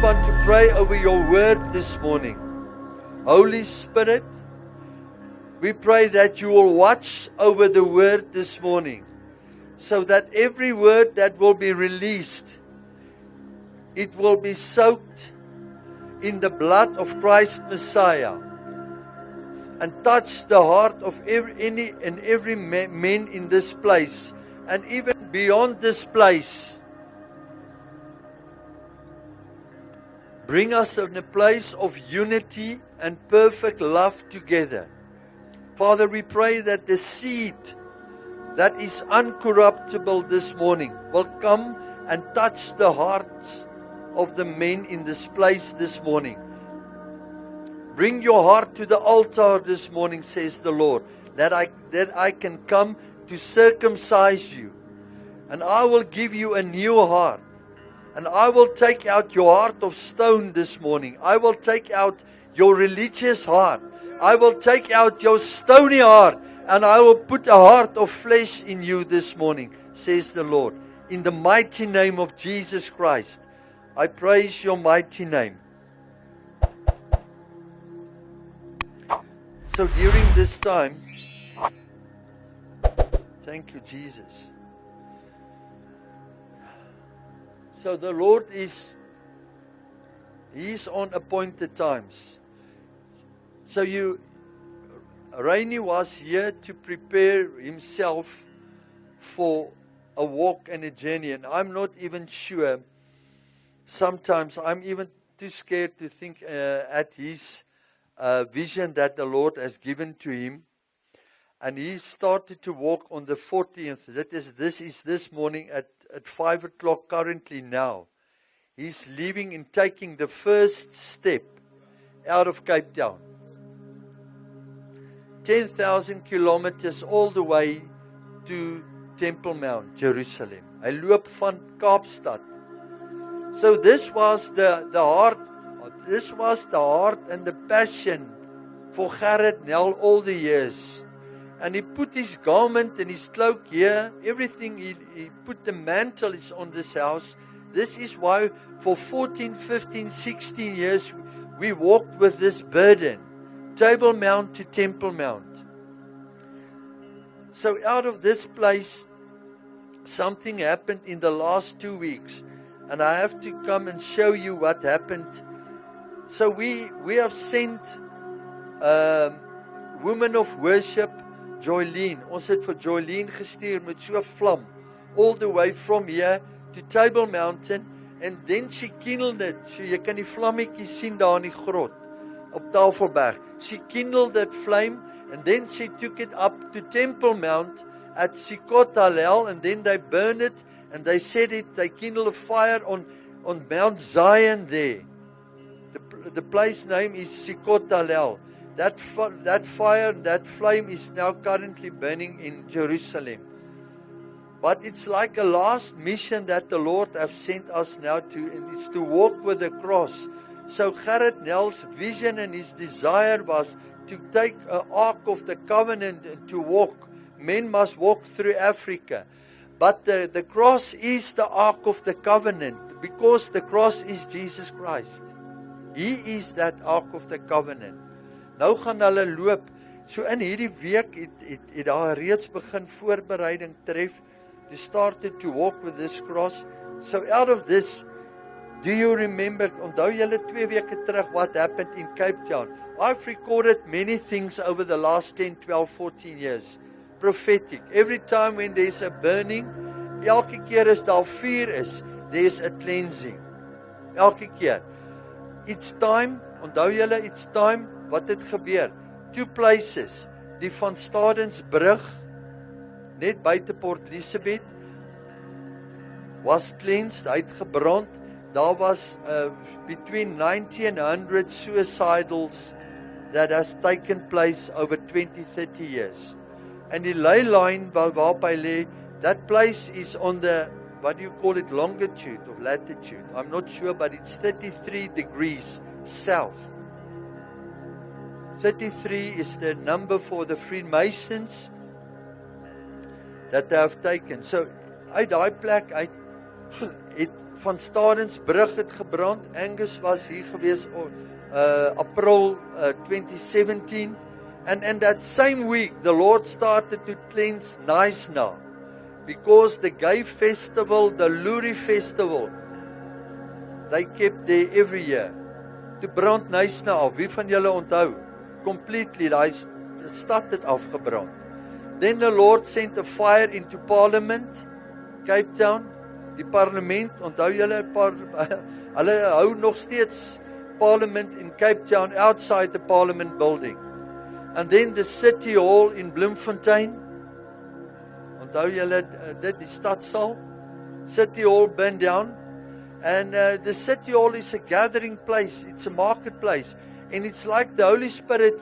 want to pray over your word this morning. Holy Spirit, we pray that you will watch over the word this morning, so that every word that will be released, it will be soaked in the blood of Christ Messiah and touch the heart of every man in this place and even beyond this place. Bring us in a place of unity and perfect love together. Father, we pray that the seed that is uncorruptible this morning will come and touch the hearts of the men in this place this morning. Bring your heart to the altar this morning, says the Lord, that I can come to circumcise you. And I will give you a new heart. And I will take out your heart of stone this morning. I will take out your religious heart. I will take out your stony heart. And I will put a heart of flesh in you this morning, says the Lord. In the mighty name of Jesus Christ, I praise your mighty name. So during this time, thank you, Jesus. So the Lord He's on appointed times. So Rainy was here to prepare himself for a walk and a journey. And I'm not even sure. Sometimes I'm even too scared to think at his vision that the Lord has given to him. And he started to walk on the 14th. This is this morning at 5 o'clock currently now. He's leaving and taking the first step out of Cape Town. 10,000 kilometers all the way to Temple Mount, Jerusalem. Hy loop van Kaapstad. So this was the heart and the passion for Gerrit Nel all the years. And he put his garment and his cloak here, everything, he put the mantle is on this house. This is why for 14, 15, 16 years we walked with this burden. Table Mount to Temple Mount. So out of this place, something happened in the last 2 weeks. And I have to come and show you what happened. So we have sent women of worship, Joylene. Ons het vir Joylene gestuur met so 'n vlam. All the way from here to Table Mountain. And then she kindled it. So jy kan die vlammetjies sien daar in die grot. Op Tafelberg. She kindled that flame, and then she took it up to Temple Mount at Sukkot Hallel, and then they burned it, and they set it, they kindled a fire on Mount Zion there. The place name is Sukkot Hallel. That fire, that flame is now currently burning in Jerusalem. But it's like a last mission that the Lord has sent us now to, and it's to walk with the cross. So Gerrit Nel's vision and his desire was to take an Ark of the Covenant and to walk. Men must walk through Africa. But the cross is the Ark of the Covenant, because the cross is Jesus Christ. He is that Ark of the Covenant. Nou gaan hulle loop. So in hierdie week het daar reeds begin voorbereiding tref. They started to walk with this cross. So out of this, do you remember, onthou julle 2 weke terug what happened in Cape Town? I've recorded many things over the last 10, 12, 14 years. Prophetic. Every time when there's a burning, elke keer as daar vuur is, there's a cleansing. Elke keer. It's time, onthou julle, it's time, wat het gebeur? 2 places, die Van Stadensbrug, net buite Port Elizabeth, was cleansed, uitgebrand. Daar was between 90 and 100 suicidals that has taken place over 20, 30 years. And die ley line waarop hy lê, that place is on the, what do you call it, longitude of latitude? I'm not sure, but it's 33 degrees south. 33 is the number for the Freemasons that they have taken. So uit daai plek uit het van Stadensbrug het gebrand. Angus was hier gewees April 2017. And that same week, the Lord started to cleanse Knysna. Because the gay festival, the Lurie festival, they kept there every year. Toe brand Knysna af. Wie van julle onthou? Completely, die stad het afgebrand. Then the Lord sent a fire into Parliament, Cape Town. Die parlement, onthou julle, hulle hou nog steeds Parliament in Cape Town, outside the Parliament building. And then the City Hall in Bloemfontein. Onthou julle dit, die stadsaal? City Hall burned down. And the City Hall is a gathering place. It's a marketplace. And it's like the Holy Spirit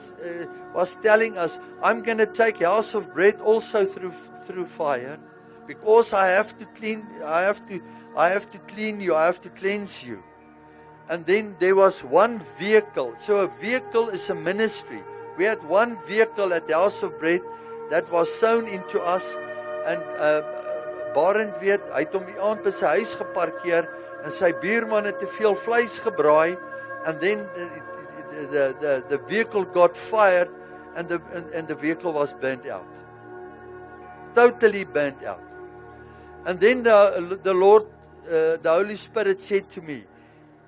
was telling us, I'm going to take House of Bread also through fire. Because I have to clean you, I have to cleanse you. And then there was one vehicle. So a vehicle is a ministry. We had one vehicle at the House of Bread that was sown into us. And Barend weet, hy het hom die aand by sy huis geparkeer en sy buurman het te veel vleis gebraai. And then the vehicle got fired and the vehicle was burnt out. Totally burnt out. And then the Lord, the Holy Spirit said to me,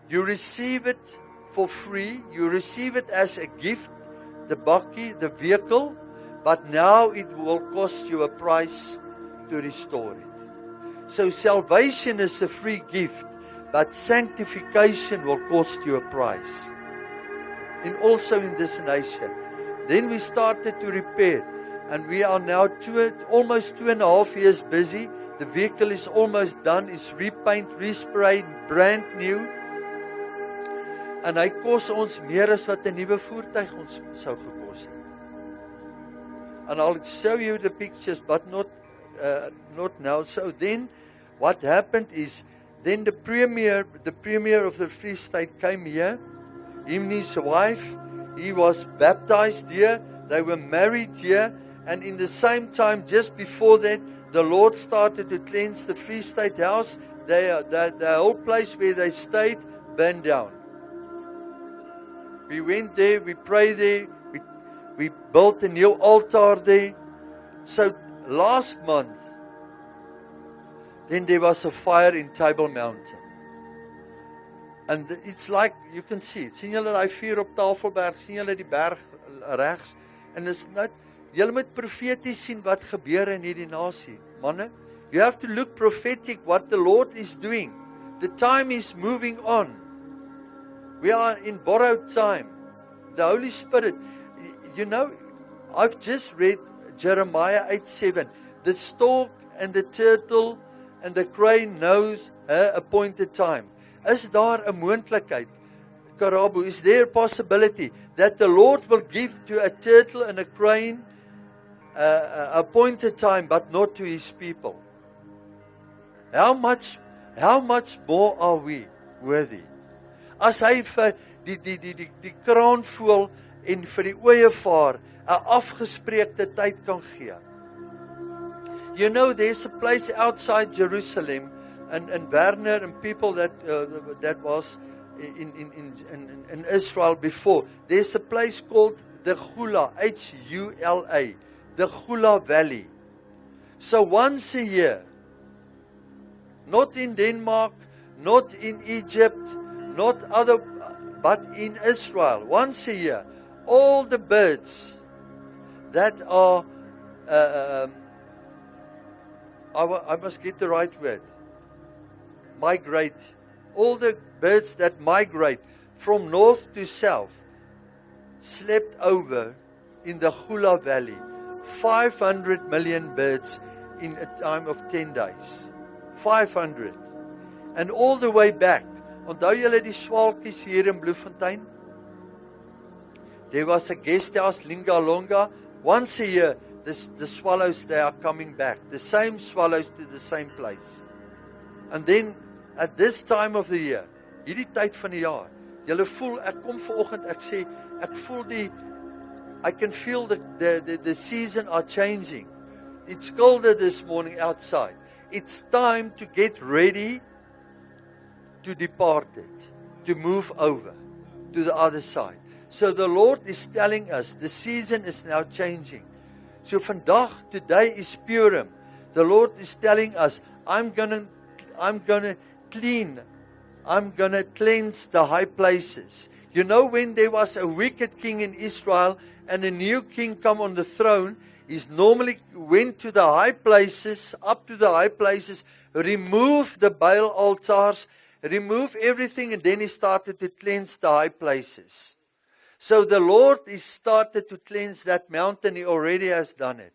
you receive it for free, you receive it as a gift, the bakkie, the vehicle, but now it will cost you a price to restore it. So salvation is a free gift, but sanctification will cost you a price. And also in this nation. Then we started to repair, and we are now almost 2.5 years busy. The vehicle is almost done, it's repaint, resprayed, brand new. En hy kos ons meer as wat 'n nuwe voertuig ons sou gekos het. And I'll show you the pictures, but not now. So then, what happened is, then the premier of the Free State came here. Him and his wife, he was baptized here. They were married here, and in the same time, just before that, the Lord started to cleanse the Free State house. The whole place where they stayed burned down. We went there, we prayed there, we built a new altar there. So last month, then there was a fire in Table Mountain. And it's like, you can see it. Sien julle die vuur op Tafelberg? Sien julle die berg regs? En is net, julle moet profeties sien wat gebeur in hierdie nasie. Manne, you have to look prophetic what the Lord is doing. The time is moving on. We are in borrowed time. The Holy Spirit, you know, I've just read Jeremiah 8:7. The stork and the turtle and the crane knows her appointed time. Is daar 'n moontlikheid, Karabo, is there a possibility that the Lord will give to a turtle and a crane appointed time, but not to his people? How much more are we worthy? As hy vir die kraanvoël en vir die ooievaar 'n afgespreekte tyd kan gee. You know, there's a place outside Jerusalem, and Werner and people that was in Israel before. There's a place called the Gula, H-U-L-A, the Gula Valley. So once a year, not in Denmark, not in Egypt, but in Israel, once a year, all the birds that are, I must get the right word, migrate. All the birds that migrate from north to south slept over in the Gula Valley. 500 million birds in a time of 10 days. 500. And all the way back. Onthou julle die swaalkies hier in Bloemfontein? There was a guest house, Lingalonga. Once a year, the swallows, they are coming back. The same swallows to the same place. And then, at this time of the year, hierdie tyd van die jaar, julle voel, ek kom vanoggend, ek sê, ek voel I can feel the season are changing. It's colder this morning outside. It's time to get ready to depart it, to move over to the other side. So the Lord is telling us the season is now changing. So vandag, today is Purim. The Lord is telling us, I'm gonna cleanse the high places. You know, when there was a wicked king in Israel and a new king come on the throne, he normally went to the high places, up to the high places, remove the Baal altars, remove everything, and then he started to cleanse the high places. So the Lord is started to cleanse that mountain. He already has done it.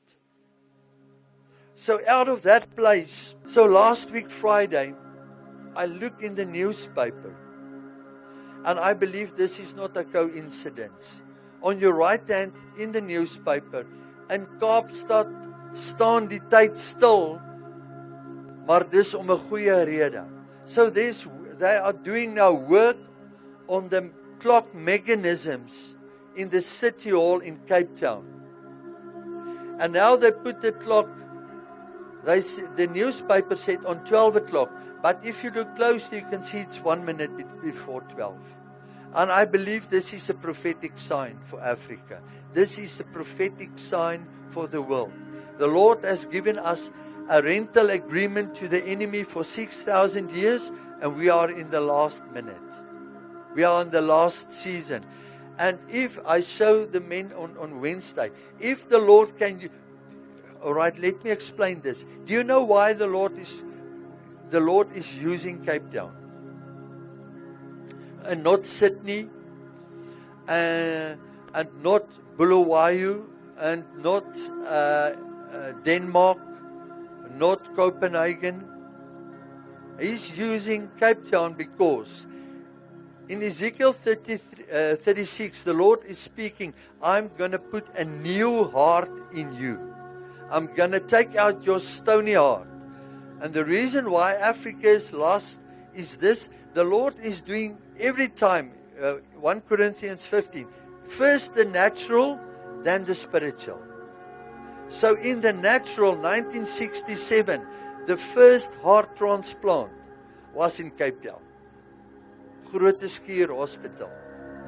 So out of that place, so last week Friday, I looked in the newspaper, and I believe this is not a coincidence. On your right hand in the newspaper, in Kaapstad staan die tyd stil, maar dis om 'n goeie rede. So they are doing now work on the clock mechanisms in the city hall in Cape Town. And now they put the clock, the newspaper said on 12 o'clock, but if you look closely, you can see it's 1 minute before 12. And I believe this is a prophetic sign for Africa. This is a prophetic sign for the world. The Lord has given us a rental agreement to the enemy for 6,000 years, and we are in the last minute. We are in the last season. And if I show the men on Wednesday, if the Lord can... Alright, let me explain this. Do you know why the Lord is using Cape Town? And not Sydney, and not Bulawayo, and not Denmark, not Copenhagen. He's using Cape Town because in Ezekiel 36, the Lord is speaking, I'm going to put a new heart in you. I'm going to take out your stony heart. And the reason why Africa is lost is this. The Lord is doing every time, 1 Corinthians 15, first the natural, then the spiritual. So in the natural, 1967, the first heart transplant was in Cape Town. Groote Schuur Hospital,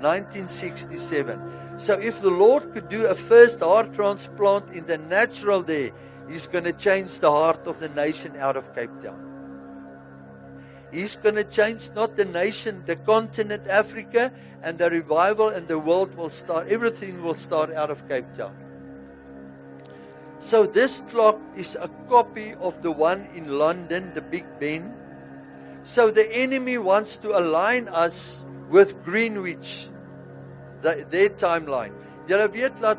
1967. So if the Lord could do a first heart transplant in the natural there, He's going to change the heart of the nation out of Cape Town. He's going to change not the nation, the continent, Africa, and the revival and the world will start. Everything will start out of Cape Town. So this clock is a copy of the one in London, the Big Ben. So the enemy wants to align us with Greenwich, their timeline. Julle weet dat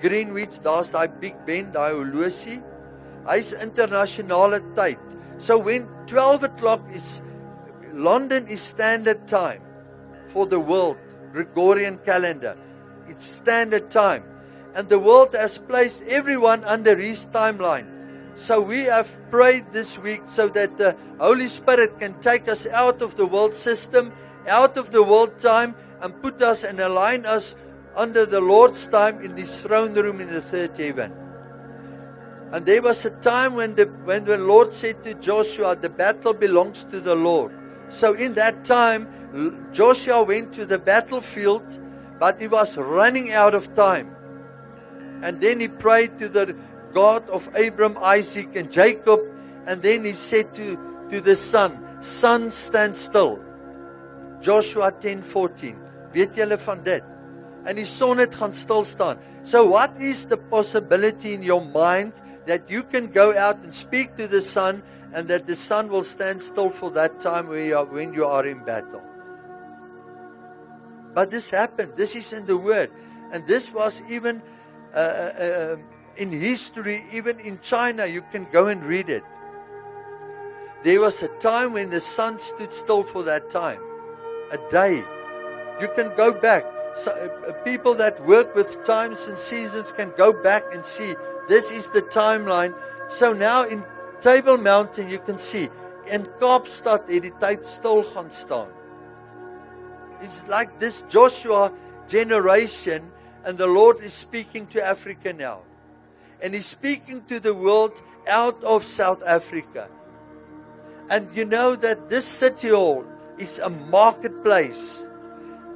Greenwich, daar's daai Big Ben, daai horlosie. Hy's internasionale tyd. So when 12 o'clock is, London is standard time for the world, Gregorian calendar. It's standard time. And the world has placed everyone under his timeline. So we have prayed this week so that the Holy Spirit can take us out of the world system, out of the world time, and put us and align us under the Lord's time in His throne room in the third heaven. And there was a time when the Lord said to Joshua, the battle belongs to the Lord. So in that time, Joshua went to the battlefield, but he was running out of time. And then he prayed to the God of Abraham, Isaac, and Jacob. And then he said to the sun, sun, stand still. Joshua 10:14. Weet julle van dit? En die son het gaan stil staan. So what is the possibility in your mind that you can go out and speak to the sun and that the sun will stand still for that time when you are in battle? But this happened. This is in the Word. And this was even in history, even in China, you can go and read it. There was a time when the sun stood still for that time. A day. You can go back. So, people that work with times and seasons can go back and see. This is the timeline. So now in Table Mountain, you can see. In Kaapstad, het die tyd stil gaan staan. It's like this Joshua generation, and the Lord is speaking to Africa now. And He's speaking to the world out of South Africa. And you know that this city hall, is a marketplace.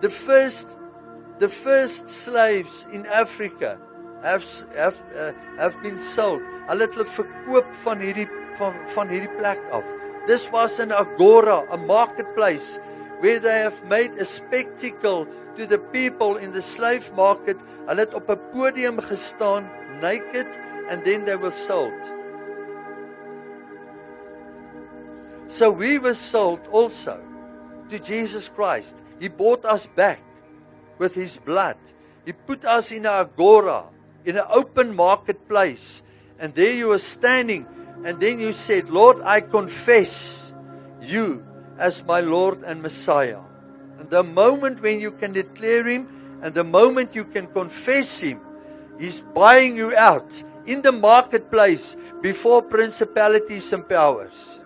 The first slaves in Africa have been sold. Hulle het hulle verkoop van hierdie plek af. This was an agora, a marketplace, where they have made a spectacle to the people in the slave market. Hulle het op 'n podium gestaan, naked, and then they were sold. So we were sold also to Jesus Christ. He bought us back with His blood. He put us in an agora, in an open marketplace. And there you were standing, and then you said, Lord, I confess you as my Lord and Messiah. And the moment when you can declare Him, and the moment you can confess Him, He's buying you out in the marketplace before principalities and powers.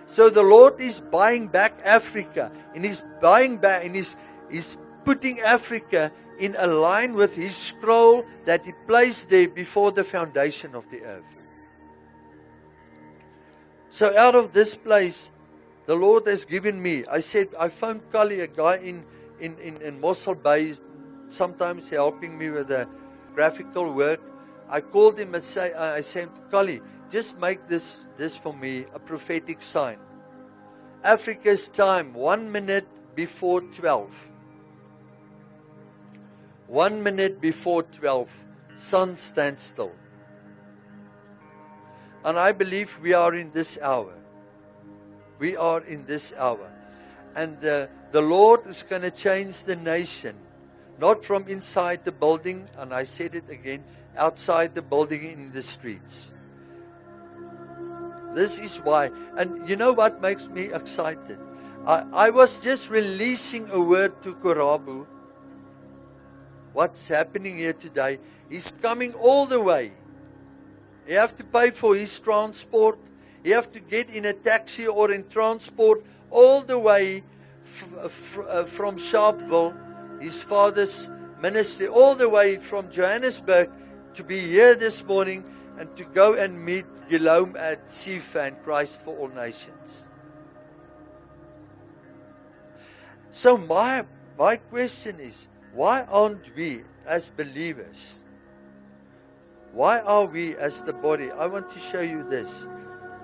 So the Lord is buying back Africa, and He's buying back, and He's putting Africa in a line with His scroll that He placed there before the foundation of the earth. So out of this place, the Lord has given me. I phoned Kali, a guy in Mossel Bay, sometimes helping me with the graphical work. I called him and I said, Kali, just make this for me a prophetic sign. Africa's time, 1 minute before 12. 1 minute before 12, sun stands still. And I believe we are in this hour. We are in this hour. And the Lord is going to change the nation. Not from inside the building, and I said it again, outside the building, in the streets. This is why. And you know what makes me excited? I was just releasing a word to Korabu. What's happening here today? He's coming all the way. He have to pay for his transport. He have to get in a taxi or in transport all the way from Sharpeville, his father's ministry, all the way from Johannesburg to be here this morning and to go and meet Guillaume at CFAN, Christ for All Nations. So my question is, why aren't we as believers? Why are we as the body? I want to show you this.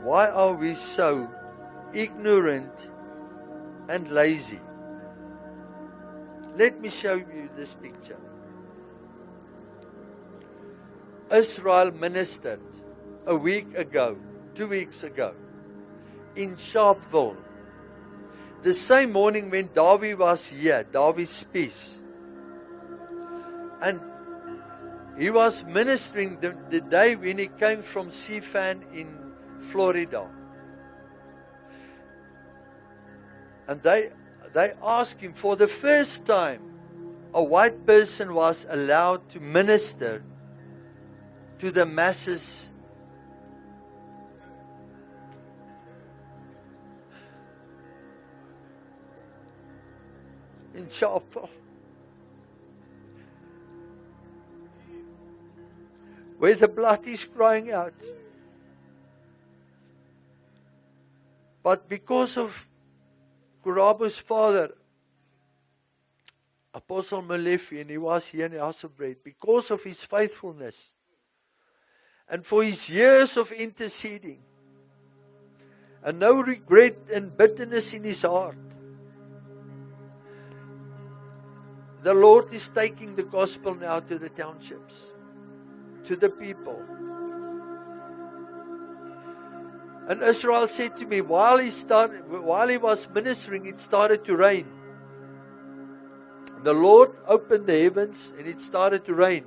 Why are we so ignorant and lazy? Let me show you this picture. Israel ministered a week ago, 2 weeks ago, in Sharpeville. The same morning when Dawie was here, Dawie's peace. And he was ministering the day when he came from CFAN in Florida. And they asked him, for the first time, a white person was allowed to minister to the masses. In Sharpeville, where the blood is crying out. But because of Korabu's father, Apostle Molefi, and he was here in the House of Bread, because of his faithfulness and for his years of interceding and no regret and bitterness in his heart, the Lord is taking the gospel now to the townships, to the people. And Israel said to me, while he was ministering, it started to rain. The Lord opened the heavens and it started to rain.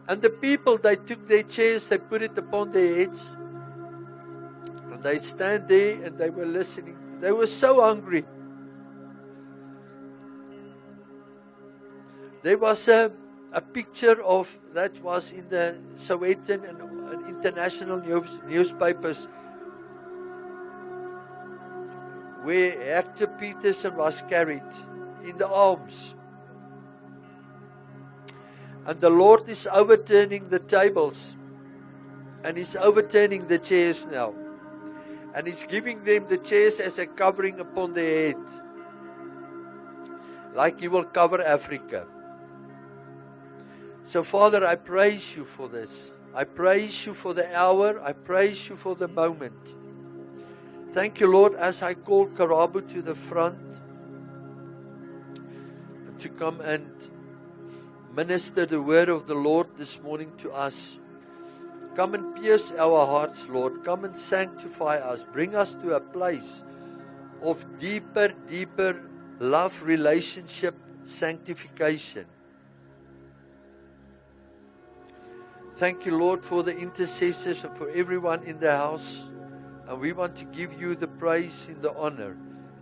And the people, they took their chairs, they put it upon their heads. And they stand there and they were listening. They were so hungry. There was a picture of, that was in the Sowetan and international newspapers, where Hector Peterson was carried in the arms. And the Lord is overturning the tables. And He's overturning the chairs now. And He's giving them the chairs as a covering upon their head. Like He will cover Africa. So Father, I praise You for this. I praise You for the hour. I praise You for the moment. Thank You, Lord, as I call Karabo to the front to come and minister the word of the Lord this morning to us. Come and pierce our hearts, Lord. Come and sanctify us. Bring us to a place of deeper love, relationship, sanctification. Thank You, Lord, for the intercessors and for everyone in the house. And we want to give You the praise and the honor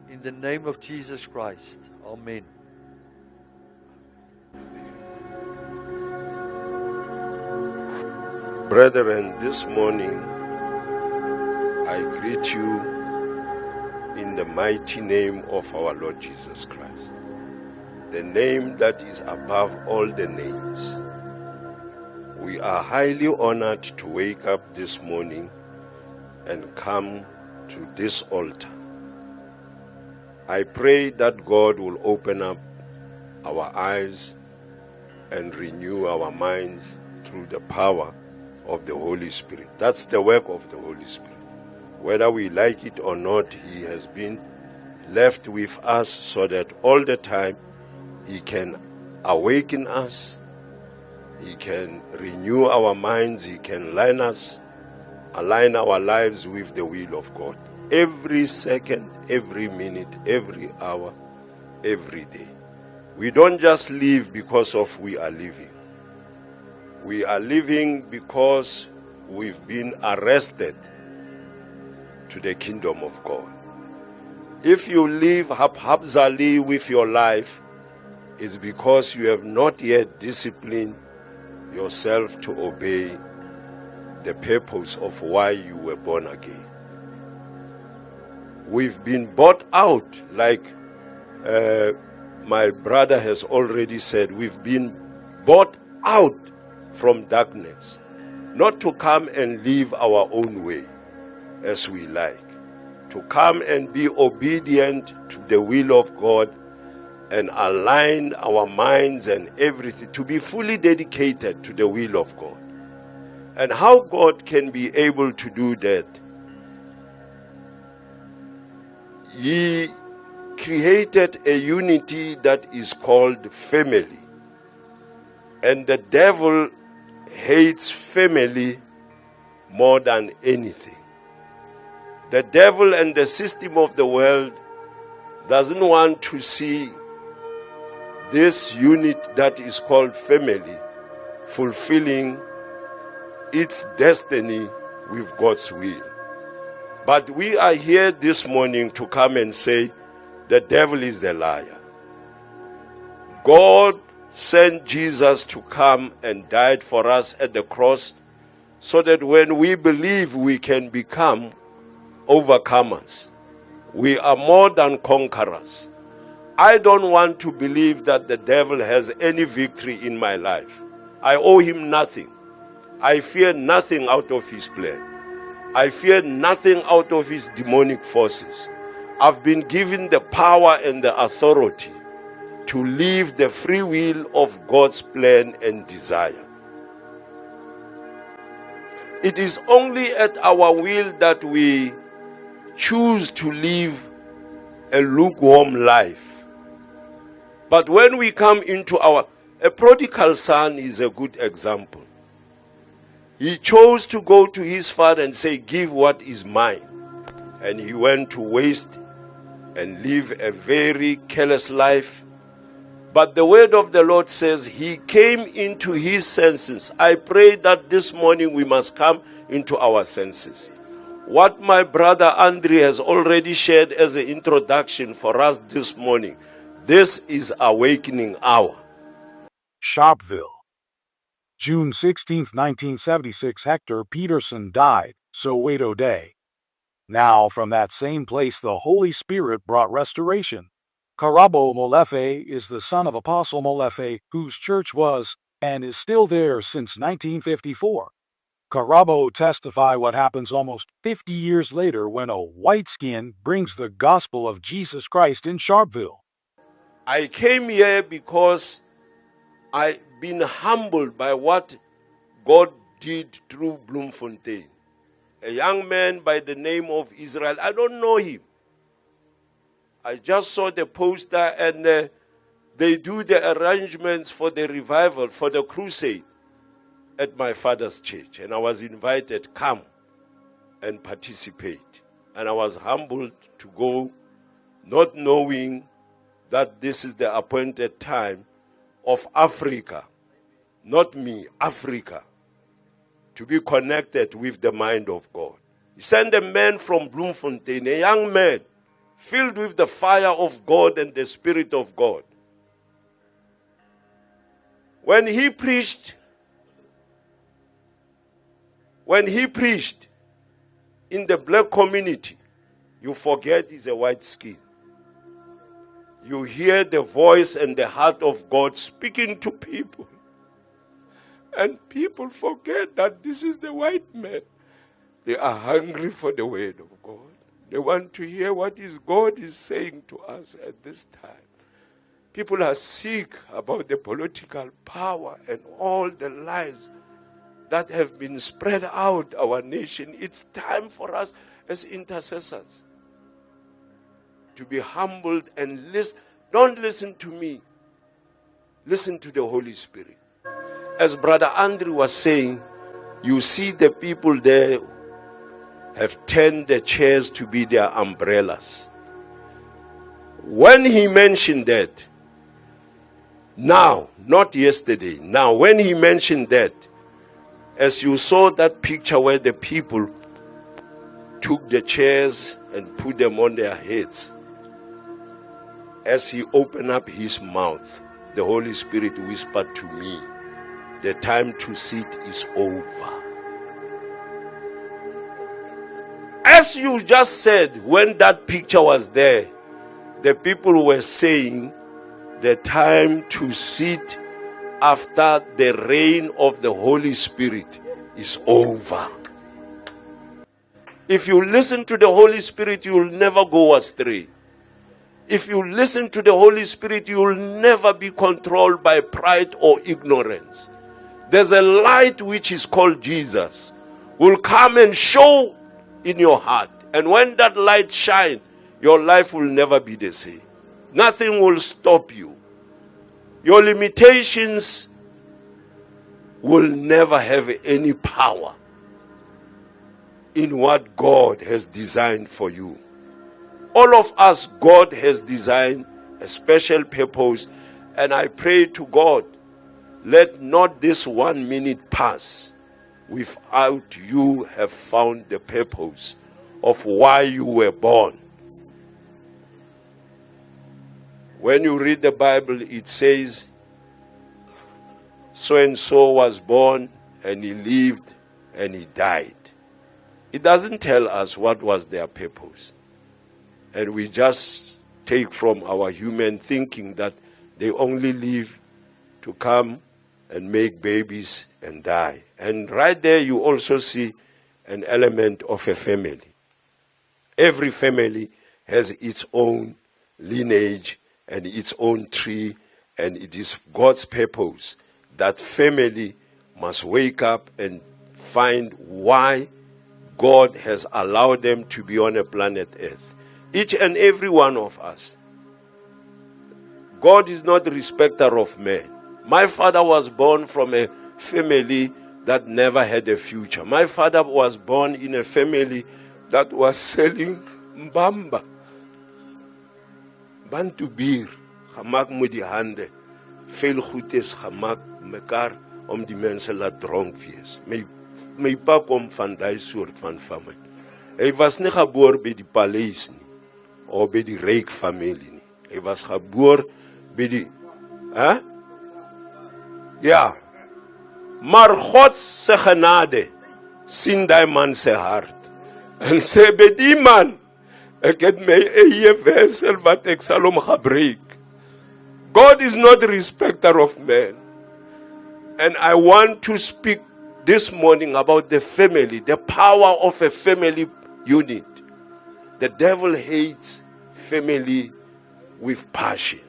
in the name of Jesus Christ. Amen. Brethren, this morning I greet you in the mighty name of our Lord Jesus Christ, the name that is above all the names. We are highly honored to wake up this morning and come to this altar. I pray that God will open up our eyes and renew our minds through the power of the Holy Spirit. That's the work of the Holy Spirit. Whether we like it or not, He has been left with us so that all the time He can awaken us, He can renew our minds, He can align our lives with the will of God. Every second, every minute, every hour, every day. We don't just live because of we are living. We are living because we've been arrested to the kingdom of God. If you live haphazardly with your life, it's because you have not yet disciplined yourself to obey the purpose of why you were born again. We've been bought out, like my brother has already said. We've been bought out from darkness, not to come and live our own way as we like, to come and be obedient to the will of God and align our minds and everything, to be fully dedicated to the will of God. And how God can be able to do that? He created a unity that is called family. And the devil hates family more than anything. The devil and the system of the world doesn't want to see this unit that is called family fulfilling its destiny with God's will. But we are here this morning to come and say the devil is the liar. God sent Jesus to come and died for us at the cross so that when we believe we can become overcomers. We are more than conquerors. I don't want to believe that the devil has any victory in my life. I owe him nothing. I fear nothing out of his plan. I fear nothing out of his demonic forces. I've been given the power and the authority to live the free will of God's plan and desire. It is only at our will that we choose to live a lukewarm life. But when we come into a prodigal son is a good example. He chose to go to his father and say, give what is mine. And he went to waste and live a very careless life. But the word of the Lord says he came into his senses. I pray that this morning we must come into our senses. What my brother Andre has already shared as an introduction for us this morning, this is awakening hour. Shopville. June 16, 1976, Hector Peterson died, Soweto Day. Now from that same place the Holy Spirit brought restoration. Karabo Molefe is the son of Apostle Molefe, whose church was, and is still there since 1954. Karabo testify what happens almost 50 years later when a white skin brings the gospel of Jesus Christ in Sharpeville. I came here because I've been humbled by what God did through Bloemfontein. A young man by the name of Israel. I don't know him. I just saw the poster, and they do the arrangements for the revival, for the crusade at my father's church. And I was invited, come and participate. And I was humbled to go, not knowing that this is the appointed time of Africa, not me, Africa, to be connected with the mind of God. He sent a man from Bloemfontein, a young man, filled with the fire of God and the Spirit of God. When he preached in the black community, you forget he's a white skin. You hear the voice and the heart of God speaking to people. And people forget that this is the white man. They are hungry for the word of God. They want to hear what God is saying to us at this time. People are sick about the political power and all the lies that have been spread out our nation. It's time for us as intercessors to be humbled and listen. Don't listen to me. Listen to the Holy Spirit. As Brother Andrew was saying, you see the people there have turned the chairs to be their umbrellas. When he mentioned that, now, not yesterday, now when he mentioned that, as you saw that picture where the people took the chairs and put them on their heads, as he opened up his mouth, the Holy Spirit whispered to me, the time to sit is over. As you just said, when that picture was there, the people were saying, the time to sit after the reign of the Holy Spirit is over. If you listen to the Holy Spirit, you will never go astray. If you listen to the Holy Spirit, you will never be controlled by pride or ignorance. There's a light which is called Jesus, will come and show in your heart. And when that light shines, your life will never be the same. Nothing will stop you. Your limitations will never have any power in what God has designed for you. All of us, God has designed a special purpose, and I pray to God, let not this 1 minute pass without you have found the purpose of why you were born. When you read the Bible, it says, so-and-so was born, and he lived, and he died. It doesn't tell us what was their purpose. And we just take from our human thinking that they only live to come and make babies and die. And right there you also see an element of a family. Every family has its own lineage and its own tree, and it is God's purpose that family must wake up and find why God has allowed them to be on a planet Earth. Each and every one of us. God is not a respecter of men. My father was born from a family that never had a future. My father was born in a family that was selling mbamba. Bantu bier, gemaak met die hande. Veel goed is gemaak mekaar om die mense laat dronk wees. My pa kom van daai soort van familie. Hy was nie geboor by die paleis nie, of by die ryk familie nie. Hy was geboor by die ja. Maar God se genade sien daai man se hart. En sê by die man, ek het my eie vessel wat ek sal hom gebruik. God is not a respecter of men. And I want to speak this morning about the family, the power of a family unit. The devil hates family with passion.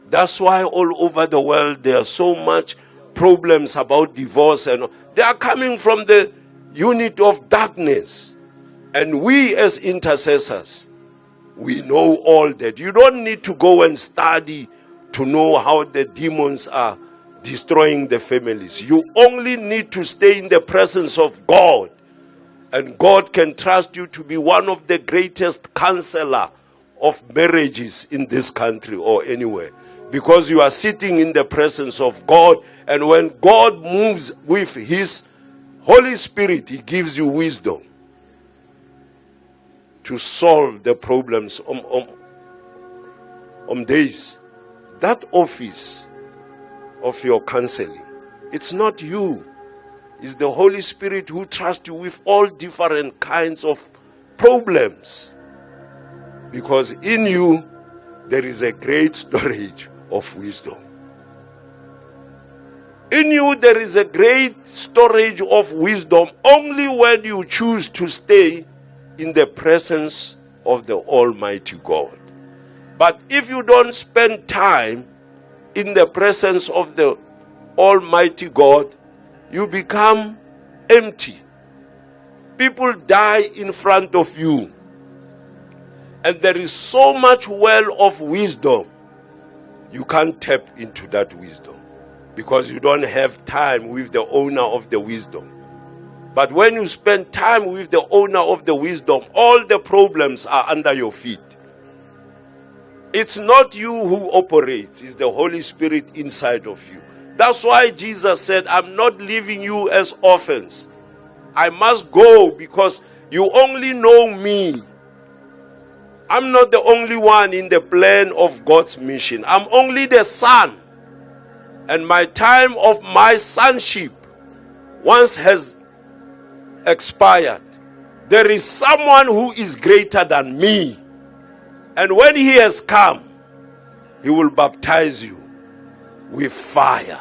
That's why all over the world there are so much problems about divorce, and they are coming from the unit of darkness. And we as intercessors, we know all that. You don't need to go and study to know how the demons are destroying the families. You only need to stay in the presence of God, and God can trust you to be one of the greatest counselor of marriages in this country or anywhere, because you are sitting in the presence of God. And when God moves with his Holy Spirit, he gives you wisdom to solve the problems on days. That office of your counseling, it's not you. It's the Holy Spirit who trusts you with all different kinds of problems. Because in you, there is a great storage of wisdom. In you, there is a great storage of wisdom only when you choose to stay in the presence of the Almighty God. But if you don't spend time in the presence of the Almighty God, you become empty. People die in front of you. And there is so much well of wisdom. You can't tap into that wisdom because you don't have time with the owner of the wisdom. But when you spend time with the owner of the wisdom, all the problems are under your feet. It's not you who operates, it's the Holy Spirit inside of you. That's why Jesus said, I'm not leaving you as orphans. I must go because you only know me. I'm not the only one in the plan of God's mission. I'm only the son. And my time of my sonship once has expired. There is someone who is greater than me. And when he has come, he will baptize you with fire.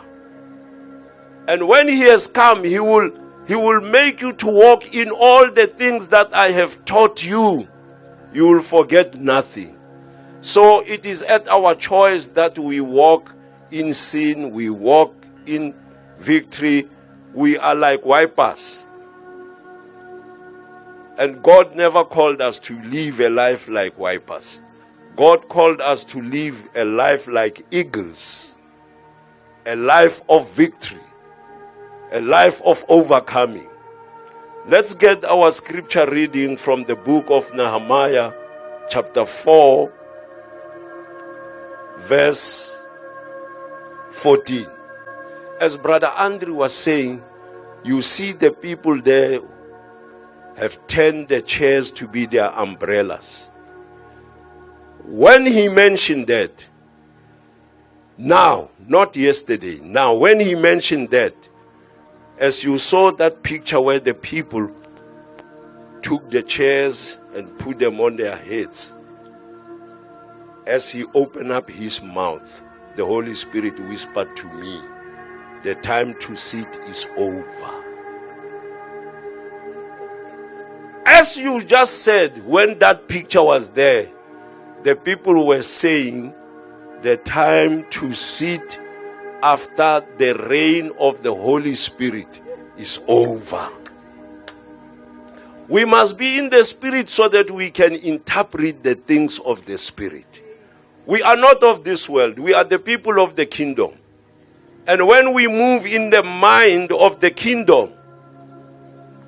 And when he has come, he will make you to walk in all the things that I have taught you. You will forget nothing. So it is at our choice that we walk in sin, we walk in victory. We are like vipers. And God never called us to live a life like vipers. God called us to live a life like eagles. A life of victory. A life of overcoming. Let's get our scripture reading from the book of Nehemiah, chapter 4, verse 14. As Brother Andrew was saying, you see the people there have turned the chairs to be their umbrellas. When he mentioned that, now, not yesterday, now when he mentioned that, as you saw that picture where the people took the chairs and put them on their heads, as he opened up his mouth, the Holy Spirit whispered to me, the time to sit is over. As you just said, when that picture was there, the people were saying, the time to sit after the reign of the Holy Spirit is over. We must be in the Spirit so that we can interpret the things of the Spirit. We are not of this world. We are the people of the kingdom. And when we move in the mind of the kingdom,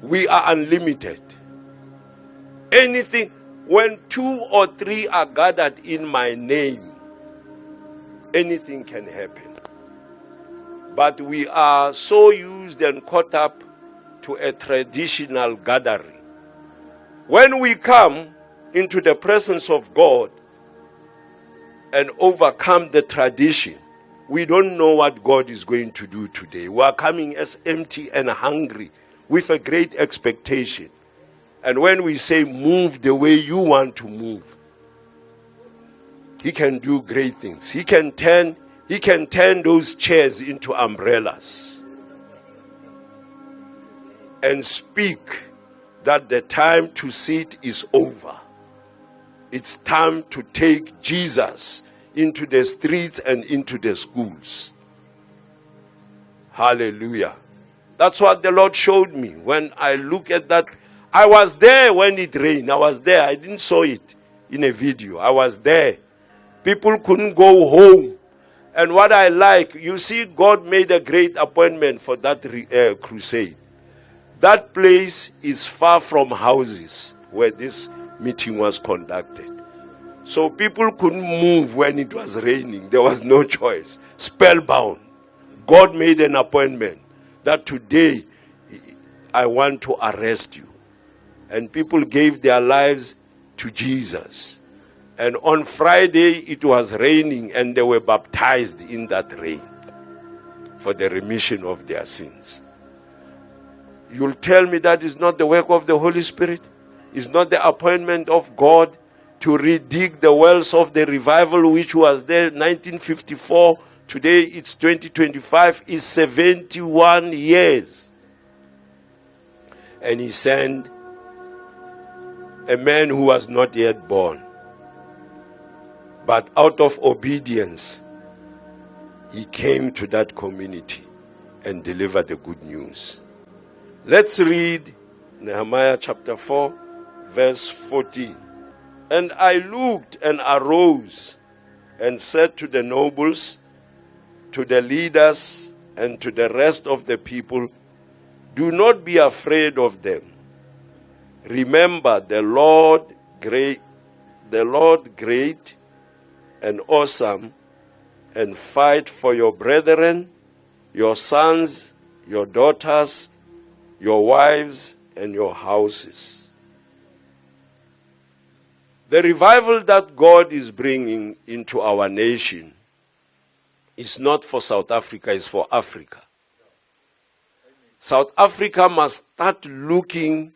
we are unlimited. Anything, when 2 or 3 are gathered in my name, anything can happen. But we are so used and caught up to a traditional gathering. When we come into the presence of God and overcome the tradition, we don't know what God is going to do today. We are coming as empty and hungry with a great expectation. And when we say move the way you want to move, he can do great things. He can turn those chairs into umbrellas. and speak that the time to sit is over. It's time to take Jesus into the streets and into the schools. Hallelujah. That's what the Lord showed me when I look at that. I was there when it rained. I was there. I didn't saw it in a video. I was there. People couldn't go home. And what I like, you see, God made a great appointment for that crusade. That place is far from houses where this meeting was conducted. So people couldn't move when it was raining. There was no choice. Spellbound. God made an appointment that today I want to arrest you. And people gave their lives to Jesus. And on Friday it was raining and they were baptized in that rain for the remission of their sins. You'll tell me that is not the work of the Holy Spirit? Is not the appointment of God to redig the wells of the revival which was there in 1954? Today it's 2025, is 71 years. And he sent a man who was not yet born. But out of obedience, he came to that community and delivered the good news. Let's read Nehemiah chapter 4, verse 14. And I looked and arose and said to the nobles, to the leaders, and to the rest of the people, do not be afraid of them. Remember the Lord great and awesome, and fight for your brethren, your sons, your daughters, your wives, and your houses. The revival that God is bringing into our nation is not for South Africa, it's for Africa. South Africa must start looking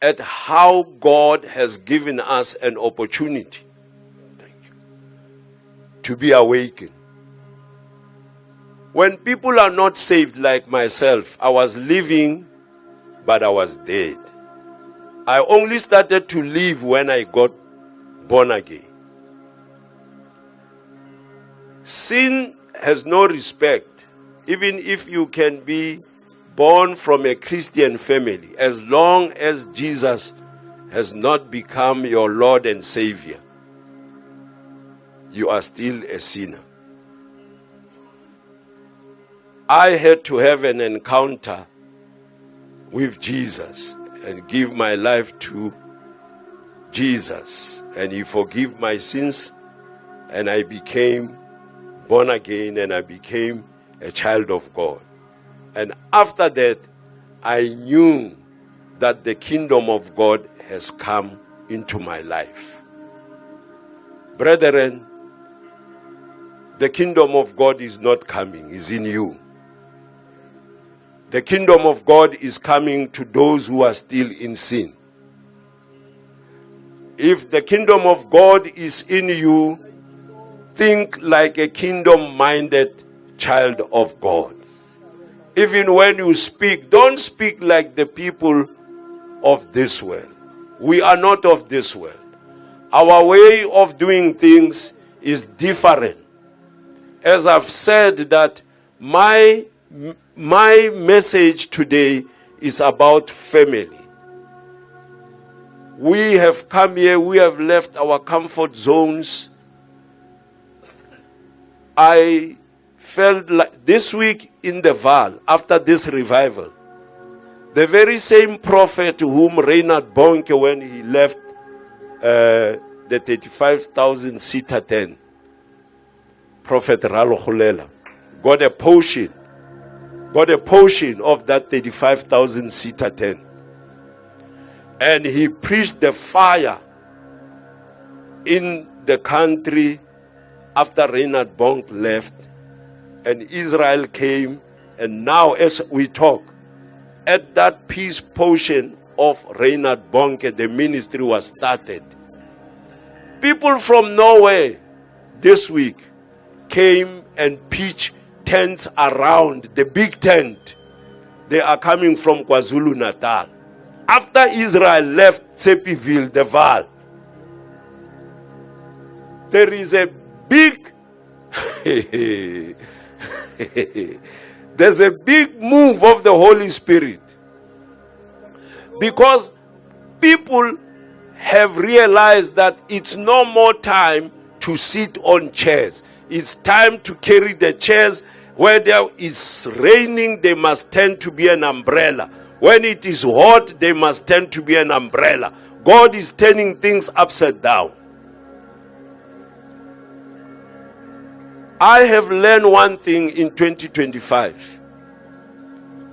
at how God has given us an opportunity to be awakened. When people are not saved like myself, I was living, but I was dead. I only started to live when I got born again. Sin has no respect, even if you can be born from a Christian family, as long as Jesus has not become your Lord and Savior. You are still a sinner. I had to have an encounter with Jesus and give my life to Jesus, and he forgave my sins, and I became born again, and I became a child of God. And after that, I knew that the kingdom of God has come into my life. Brethren, the kingdom of God is not coming, it's in you. The kingdom of God is coming to those who are still in sin. If the kingdom of God is in you, think like a kingdom-minded child of God. Even when you speak, don't speak like the people of this world. We are not of this world. Our way of doing things is different. As I've said, that my message today is about family. We have come here, we have left our comfort zones. I felt like this week in the Val, after this revival, the very same prophet whom Reinhard Bonnke, when he left the 35,000-seater tent, Prophet Ralo Khulela, got a portion of that 35,000-seater tent. And he preached the fire in the country after Reinhard Bonnke left, and Israel came. And now as we talk, at that peace portion of Reinhard Bonnke, the ministry was started. People from Norway this week came and pitched tents around the big tent they are coming from KwaZulu-Natal. After Israel left Tsepiville, the Val, there is a big there's a big move of the Holy Spirit, because people have realized that it's no more time to sit on chairs. It's time to carry the chairs. Where there is raining, they must tend to be an umbrella. When it is hot, they must tend to be an umbrella. God is turning things upside down. I have learned one thing in 2025.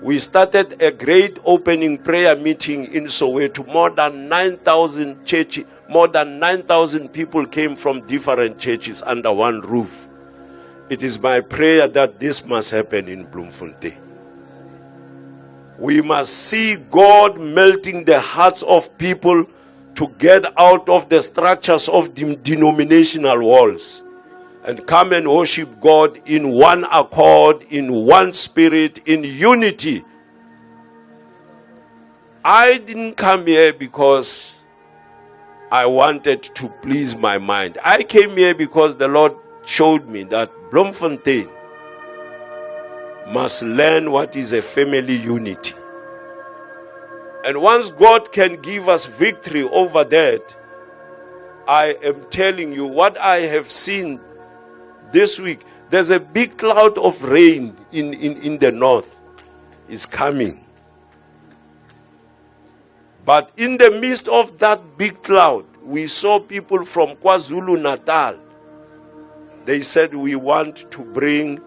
We started a great opening prayer meeting in Soweto. More than 9,000 churches, more than 9,000 people came from different churches under one roof. It is my prayer that this must happen in Bloemfontein. We must see God melting the hearts of people to get out of the structures of denominational walls and come and worship God in one accord, in one spirit, in unity. I didn't come here because I wanted to please my mind. I came here because the Lord showed me that Bloemfontein must learn what is a family unity. And once God can give us victory over that, I am telling you what I have seen this week. There's a big cloud of rain in the north. It's coming. But in the midst of that big cloud, we saw people from KwaZulu-Natal. They said, we want to bring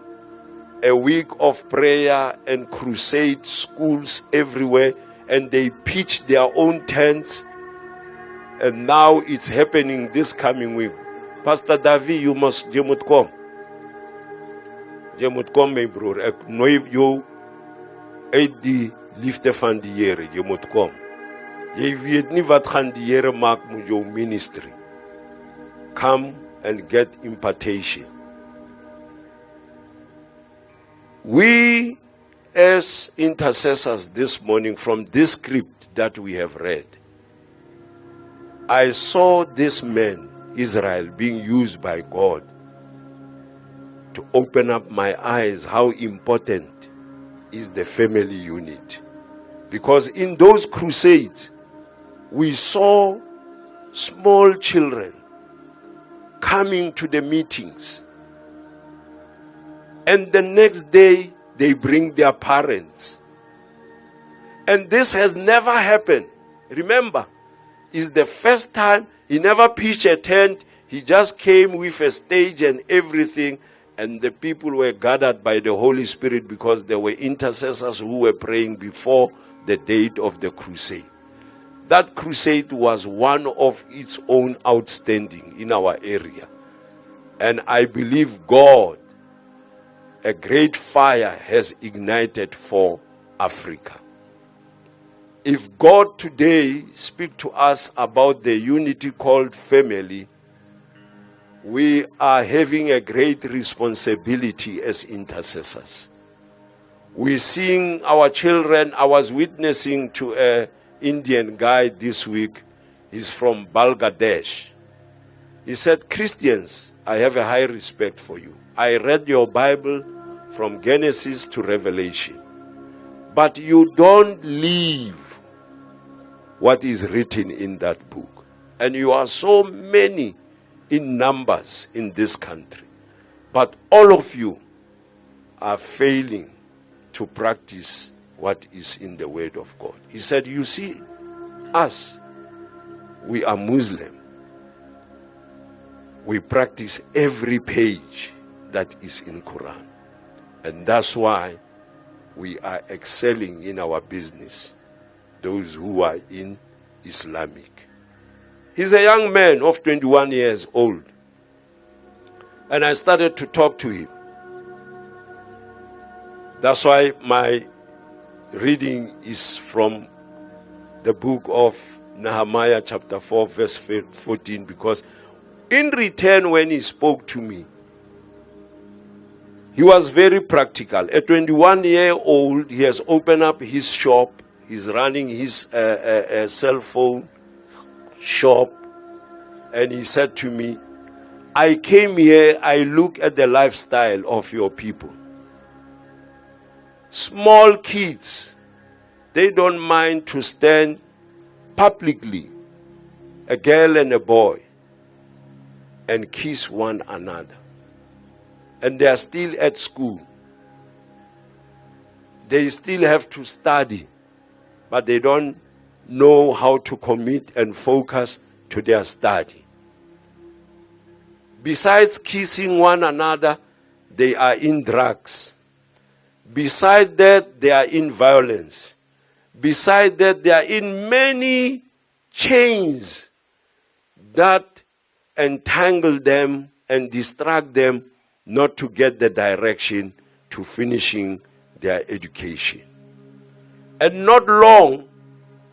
a week of prayer and crusade, schools everywhere, and they pitched their own tents, and now it's happening this coming week. Pastor Davi, you must come. You moet kom, my broer. Ek nooi jou uit die liefde van die Here. Jy moet kom. Jy weet nie wat gaan die Here maak met jou ministry. Come and get impartation. We as intercessors this morning, from this script that we have read, I saw this man, Israel, being used by God to open up my eyes how important is the family unit. Because in those crusades, we saw small children coming to the meetings, and the next day they bring their parents. And this has never happened. Remember, it's the first time. He never pitched a tent. He just came with a stage and everything, and the people were gathered by the Holy Spirit because there were intercessors who were praying before the date of the crusade. That crusade was one of its own outstanding in our area. And I believe God, a great fire has ignited for Africa. If God today speaks to us about the unity called family, we are having a great responsibility as intercessors. We're seeing our children. I was witnessing to an Indian guy this week. He's from Bangladesh. He said, Christians, I have a high respect for you. I read your Bible from Genesis to Revelation, but you don't live what is written in that book. And you are so many in numbers in this country, but all of you are failing to practice what is in the Word of God. He said, you see, us, we are Muslim. We practice every page that is in Quran. And that's why we are excelling in our business, those who are in Islamic. He's a young man of 21 years old. And I started to talk to him. That's why my reading is from the book of Nehemiah chapter 4 verse 14, because in return when he spoke to me, He was very practical. At 21-year-old, he has opened up his shop. He's running his cell phone shop. And he said to me, I came here, I look at the lifestyle of your people. Small kids, they don't mind to stand publicly, a girl and a boy, and kiss one another. And they are still at school. They still have to study, but they don't know how to commit and focus to their study. Besides kissing one another, they are in drugs. Besides that, they are in violence. Besides that, they are in many chains that entangle them and distract them not to get the direction to finishing their education. And not long,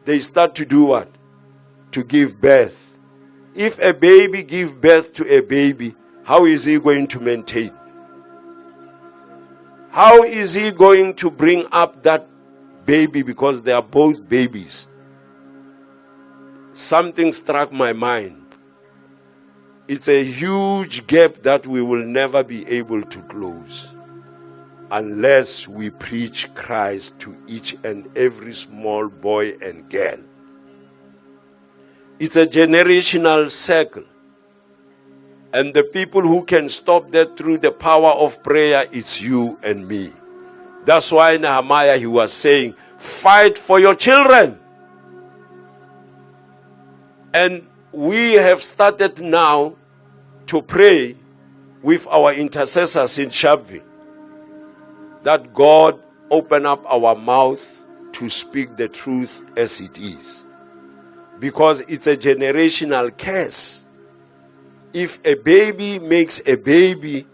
they start to do what? To give birth. If a baby gives birth to a baby, how is he going to maintain? How is he going to bring up that baby, because they are both babies? Something struck my mind. It's a huge gap that we will never be able to close unless we preach Christ to each and every small boy and girl. It's a generational circle. And the people who can stop that through the power of prayer, it's you and me. That's why Nehemiah, he was saying, fight for your children. And we have started now to pray with our intercessors in Sharpeville, that God open up our mouth to speak the truth as it is. Because it's a generational curse. If a baby makes a baby,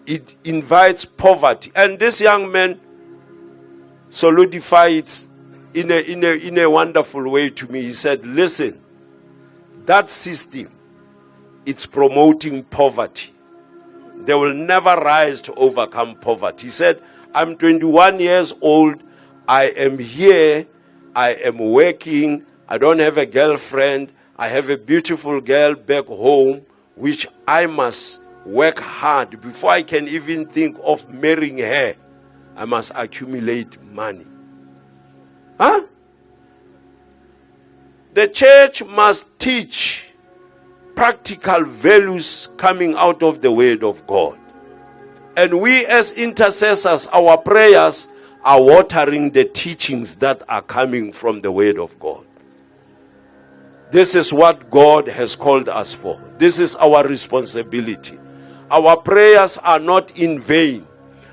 it invites poverty. And this young man solidified it in a wonderful way to me. He said, listen, that system, it's promoting poverty. They will never rise to overcome poverty. He said, I'm 21 years old. I am here. I am working. I don't have a girlfriend. I have a beautiful girl back home, which I must work hard before I can even think of marrying her. I must accumulate money. Huh? The church must teach practical values coming out of the Word of God. And we as intercessors, our prayers are watering the teachings that are coming from the Word of God. This is what God has called us for. This is our responsibility. Our prayers are not in vain.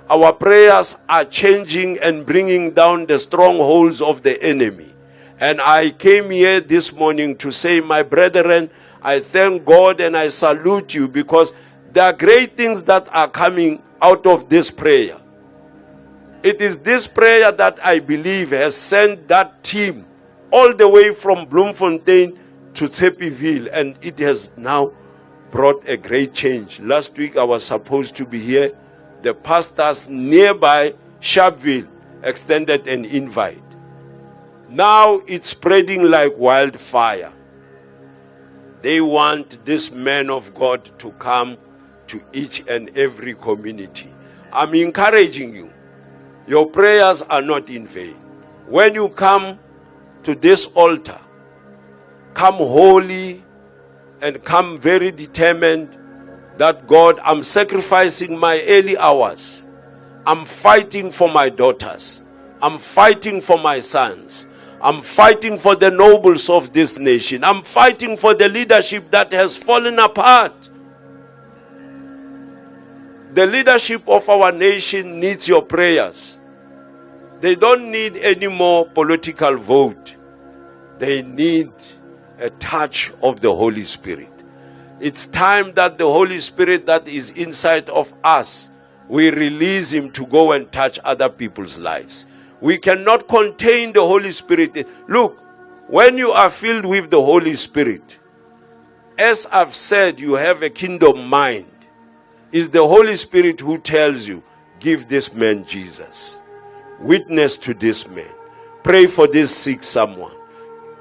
Our prayers are changing and bringing down the strongholds of the enemy. And I came here this morning to say, my brethren, I thank God and I salute you, because there are great things that are coming out of this prayer. It is this prayer that I believe has sent that team all the way from Bloemfontein to Tshepieville, and it has now brought a great change. Last week I was supposed to be here. The pastors nearby Sharpeville extended an invite. Now it's spreading like wildfire. They want this man of God to come to each and every community. I'm encouraging you. Your prayers are not in vain. When you come to this altar, come holy and come very determined that, God, I'm sacrificing my early hours. I'm fighting for my daughters. I'm fighting for my sons. I'm fighting for the nobles of this nation. I'm fighting for the leadership that has fallen apart. The leadership of our nation needs your prayers. They don't need any more political vote. They need a touch of the Holy Spirit. It's time that the Holy Spirit that is inside of us, we release him to go and touch other people's lives. We cannot contain the Holy Spirit. Look, when you are filled with the Holy Spirit, as I've said, you have a kingdom mind. It's the Holy Spirit who tells you, give this man Jesus. Witness to this man. Pray for this sick someone.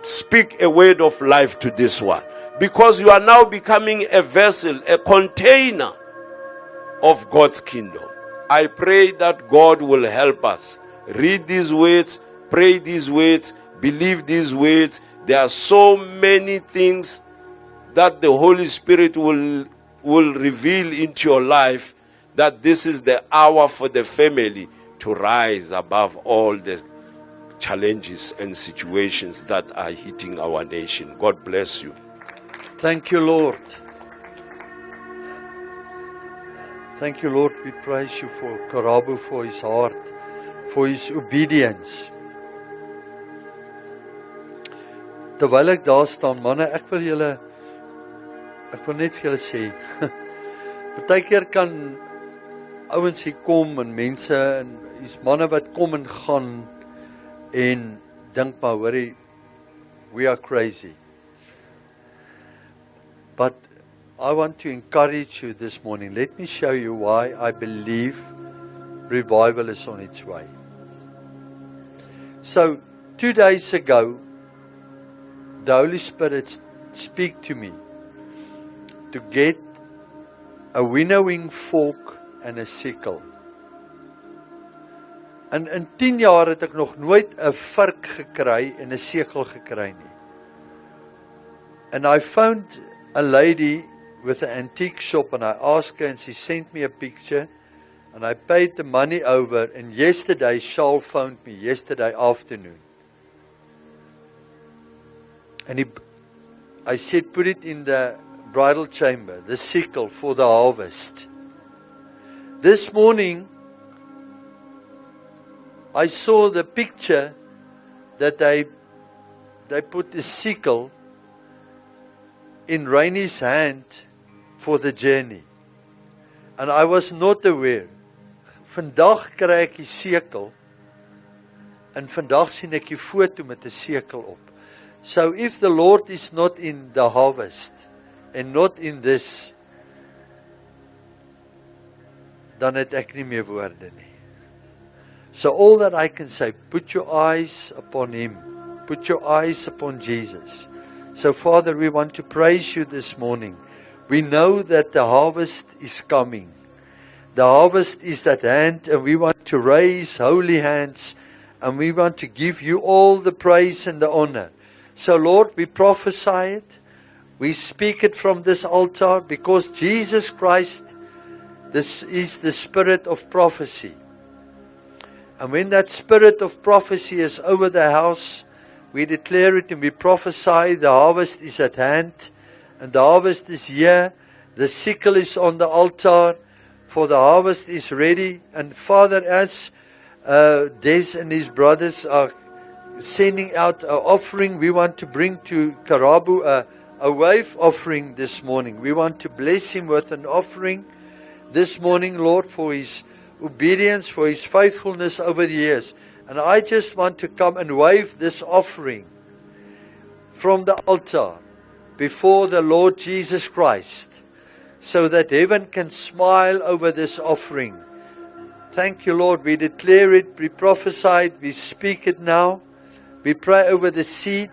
Speak a word of life to this one. Because you are now becoming a vessel, a container of God's kingdom. I pray that God will help us. Read these words, pray these words, believe these words. There are so many things that the Holy Spirit will reveal into your life, that this is the hour for the family to rise above all the challenges and situations that are hitting our nation. God bless you. Thank you, Lord. Thank you, Lord. We praise you for Karabo, for his heart, for his obedience. Terwyl ek daar staan, manne, ek wil net vir julle sê, partykeer kan ouens hier kom en mense, en hier's manne wat kom en gaan en dink maar, hoorie, we are crazy. But I want to encourage you this morning. Let me show you why I believe revival is on its way. So, 2 days ago, the Holy Spirit speak to me to get a winnowing fork and a sickle. En in 10 jaar het ek nog nooit 'n vark gekry en 'n sekel gekry nie. And I found a lady with an antique shop, and I asked her, and she sent me a picture, and I paid the money over, and yesterday Charles phoned me, yesterday afternoon. And I said, put it in the bridal chamber, the sickle for the harvest. This morning, I saw the picture that they put the sickle in Rainie's hand for the journey. And I was not aware. Vandag kry ek die sekel, en vandag sien ek die foto met 'n sekel op. So if the Lord is not in the harvest and not in this, dan het ek nie meer woorde nie. So all that I can say, put your eyes upon Him. Put your eyes upon Jesus. So Father, we want to praise you this morning. We know that the harvest is coming. The harvest is at hand, and we want to raise holy hands, and we want to give you all the praise and the honor. So Lord, we prophesy it. We speak it from this altar, because Jesus Christ, this is the spirit of prophecy. And when that spirit of prophecy is over the house, we declare it and we prophesy the harvest is at hand, and the harvest is here. The sickle is on the altar, for the harvest is ready. And Father, as Des and his brothers are sending out an offering, we want to bring to Karabo a wave offering this morning. We want to bless him with an offering this morning, Lord, for his obedience, for his faithfulness over the years. And I just want to come and wave this offering from the altar before the Lord Jesus Christ, so that heaven can smile over this offering. Thank you, Lord. We declare it, we prophesy it, we speak it now. We pray over the seed.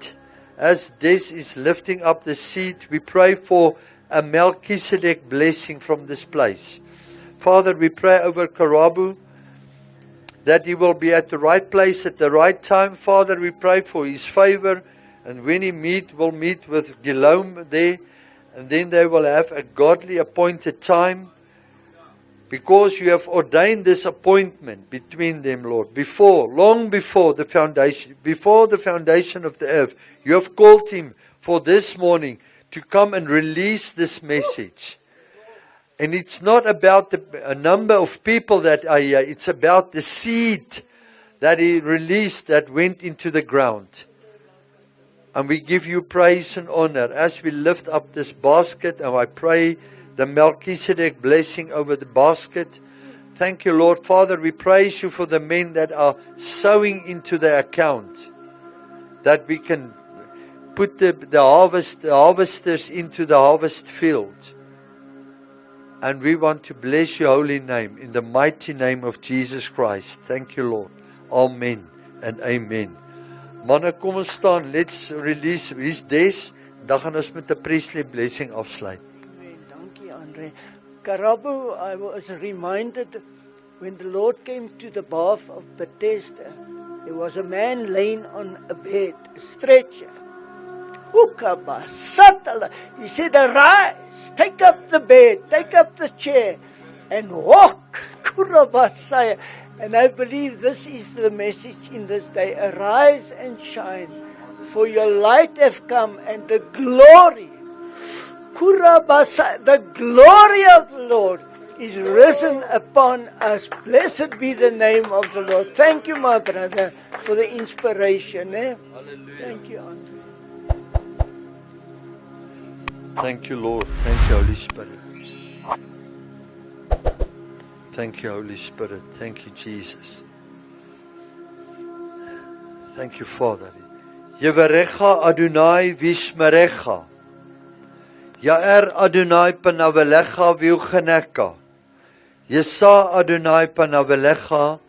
As Des is lifting up the seed, we pray for a Melchizedek blessing from this place. Father, we pray over Karabo, that he will be at the right place at the right time. Father, we pray for his favor. And when he will meet with Guillaume there. And then they will have a godly appointed time. Because you have ordained this appointment between them, Lord. Long before the foundation of the earth. You have called him for this morning to come and release this message. And it's not about a number of people that are here. It's about the seed that he released that went into the ground. And we give you praise and honor as we lift up this basket. And I pray the Melchizedek blessing over the basket. Thank you, Lord. Father, we praise you for the men that are sowing into the account, that we can put the harvesters into the harvest field. And we want to bless your holy name in the mighty name of Jesus Christ. Thank you, Lord. Amen and amen. Manne, kom ons staan. Let's release his days. Dan gaan ons met 'n priestly blessing afsluit. Amen. Dankie, Andre. Karabo, I was reminded when the Lord came to the bath of Bethesda, there was a man laying on a bed, a stretcher. He said, arise, take up the bed, take up the chair, and walk. And I believe this is the message in this day. Arise and shine, for your light have come, and the glory, the glory of the Lord is risen upon us. Blessed be the name of the Lord. Thank you, my brother, for the inspiration. Hallelujah. Thank you, Andre. Thank you, Lord. Thank you, Holy Spirit. Thank you, Holy Spirit. Thank you, Jesus. Thank you, Father. Yevarecha Adonai Vishmerecha. Yaer Adonai Panavelecha Viuchaneka. Yesa Adonai Panavelecha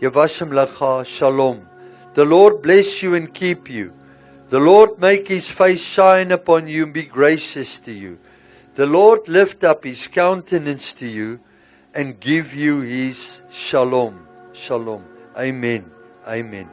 Yevashem Lecha Shalom. The Lord bless you and keep you. The Lord make his face shine upon you and be gracious to you. The Lord lift up his countenance to you and give you his shalom. Shalom. Amen. Amen.